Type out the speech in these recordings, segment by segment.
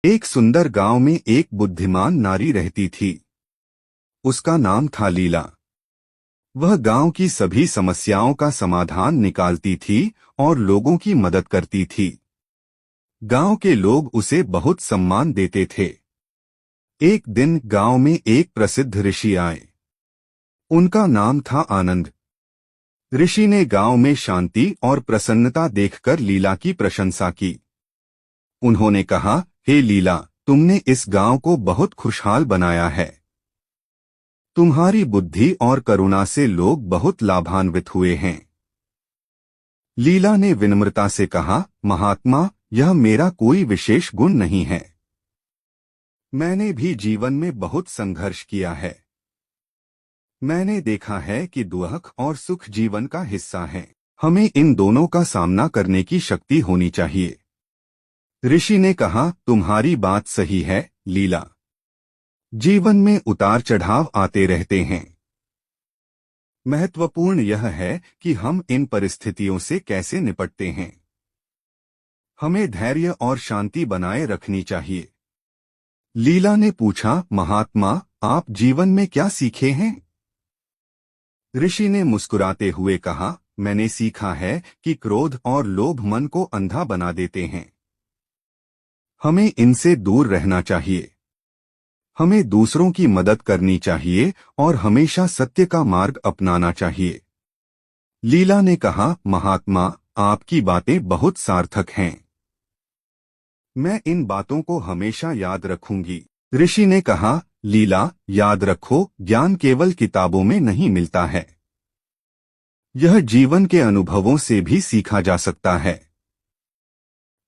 एक सुंदर गांव में एक बुद्धिमान नारी रहती थी। उसका नाम था लीला। वह गांव की सभी समस्याओं का समाधान निकालती थी और लोगों की मदद करती थी। गांव के लोग उसे बहुत सम्मान देते थे। एक दिन गांव में एक प्रसिद्ध ऋषि आए। उनका नाम था आनंद। ऋषि ने गांव में शांति और प्रसन्नता देखकर लीला की प्रशंसा की। उन्होंने कहा, हे लीला, तुमने इस गांव को बहुत खुशहाल बनाया है। तुम्हारी बुद्धि और करुणा से लोग बहुत लाभान्वित हुए हैं। लीला ने विनम्रता से कहा, महात्मा, यह मेरा कोई विशेष गुण नहीं है। मैंने भी जीवन में बहुत संघर्ष किया है। मैंने देखा है कि दुख और सुख जीवन का हिस्सा है। हमें इन दोनों का सामना करने की शक्ति होनी चाहिए। ऋषि ने कहा, तुम्हारी बात सही है लीला। जीवन में उतार चढ़ाव आते रहते हैं। महत्वपूर्ण यह है कि हम इन परिस्थितियों से कैसे निपटते हैं। हमें धैर्य और शांति बनाए रखनी चाहिए। लीला ने पूछा, महात्मा, आप जीवन में क्या सीखे हैं? ऋषि ने मुस्कुराते हुए कहा, मैंने सीखा है कि क्रोध और लोभ मन को अंधा बना देते हैं। हमें इनसे दूर रहना चाहिए। हमें दूसरों की मदद करनी चाहिए और हमेशा सत्य का मार्ग अपनाना चाहिए। लीला ने कहा, महात्मा, आपकी बातें बहुत सार्थक हैं। मैं इन बातों को हमेशा याद रखूंगी। ऋषि ने कहा, लीला, याद रखो, ज्ञान केवल किताबों में नहीं मिलता है। यह जीवन के अनुभवों से भी सीखा जा सकता है।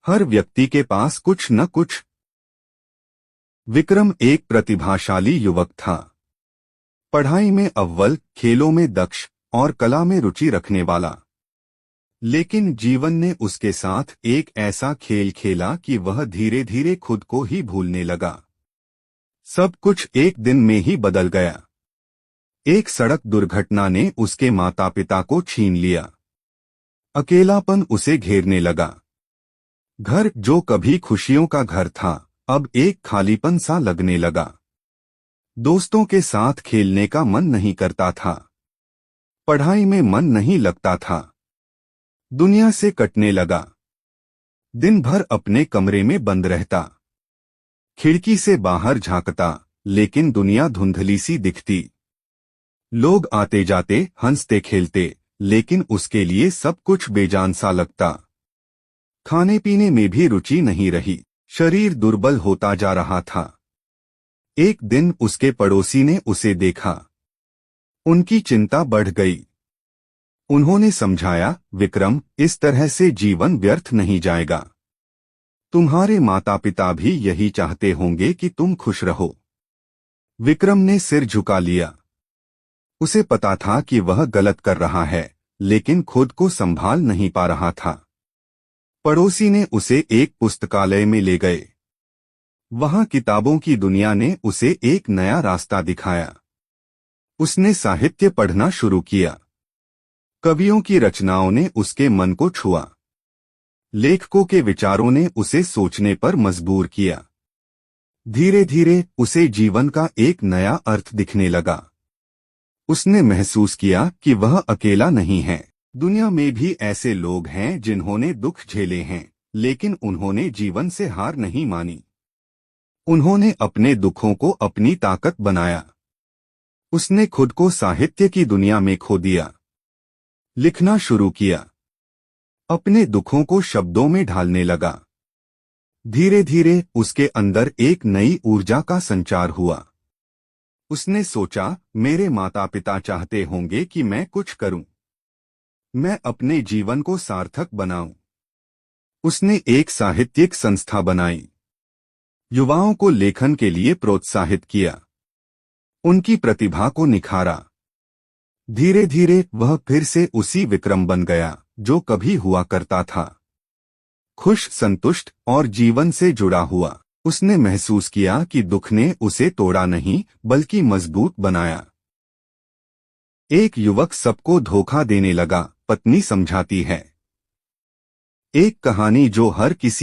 हर व्यक्ति के पास कुछ न कुछ। विक्रम एक प्रतिभाशाली युवक था। पढ़ाई में अव्वल, खेलों में दक्ष और कला में रुचि रखने वाला। लेकिन जीवन ने उसके साथ एक ऐसा खेल खेला कि वह धीरे धीरे खुद को ही भूलने लगा। सब कुछ एक दिन में ही बदल गया। एक सड़क दुर्घटना ने उसके माता पिता को छीन लिया। अकेलापन उसे घेरने लगा। घर जो कभी खुशियों का घर था, अब एक खालीपन सा लगने लगा। दोस्तों के साथ खेलने का मन नहीं करता था। पढ़ाई में मन नहीं लगता था। दुनिया से कटने लगा। दिन भर अपने कमरे में बंद रहता। खिड़की से बाहर झांकता, लेकिन दुनिया धुंधली सी दिखती। लोग आते जाते, हंसते खेलते, लेकिन उसके लिए सब कुछ बेजान सा लगता। खाने पीने में भी रुचि नहीं रही। शरीर दुर्बल होता जा रहा था। एक दिन उसके पड़ोसी ने उसे देखा। उनकी चिंता बढ़ गई। उन्होंने समझाया, विक्रम, इस तरह से जीवन व्यर्थ नहीं जाएगा। तुम्हारे माता पिता भी यही चाहते होंगे कि तुम खुश रहो। विक्रम ने सिर झुका लिया। उसे पता था कि वह गलत कर रहा है, लेकिन खुद को संभाल नहीं पा रहा था। पड़ोसी ने उसे एक पुस्तकालय में ले गए। वहां किताबों की दुनिया ने उसे एक नया रास्ता दिखाया। उसने साहित्य पढ़ना शुरू किया। कवियों की रचनाओं ने उसके मन को छुआ। लेखकों के विचारों ने उसे सोचने पर मजबूर किया। धीरे धीरे उसे जीवन का एक नया अर्थ दिखने लगा। उसने महसूस किया कि वह अकेला नहीं है। दुनिया में भी ऐसे लोग हैं जिन्होंने दुख झेले हैं, लेकिन उन्होंने जीवन से हार नहीं मानी। उन्होंने अपने दुखों को अपनी ताकत बनाया। उसने खुद को साहित्य की दुनिया में खो दिया। लिखना शुरू किया। अपने दुखों को शब्दों में ढालने लगा। धीरे धीरे उसके अंदर एक नई ऊर्जा का संचार हुआ। उसने सोचा, मेरे माता पिता चाहते होंगे कि मैं कुछ करूं। मैं अपने जीवन को सार्थक बनाऊं। उसने एक साहित्यिक संस्था बनाई। युवाओं को लेखन के लिए प्रोत्साहित किया। उनकी प्रतिभा को निखारा। धीरे धीरे वह फिर से उसी विक्रम बन गया जो कभी हुआ करता था। खुश, संतुष्ट और जीवन से जुड़ा हुआ। उसने महसूस किया कि दुख ने उसे तोड़ा नहीं, बल्कि मजबूत बनाया। एक युवक सबको धोखा देने लगा, पत्नी समझाती है। एक कहानी जो हर किसी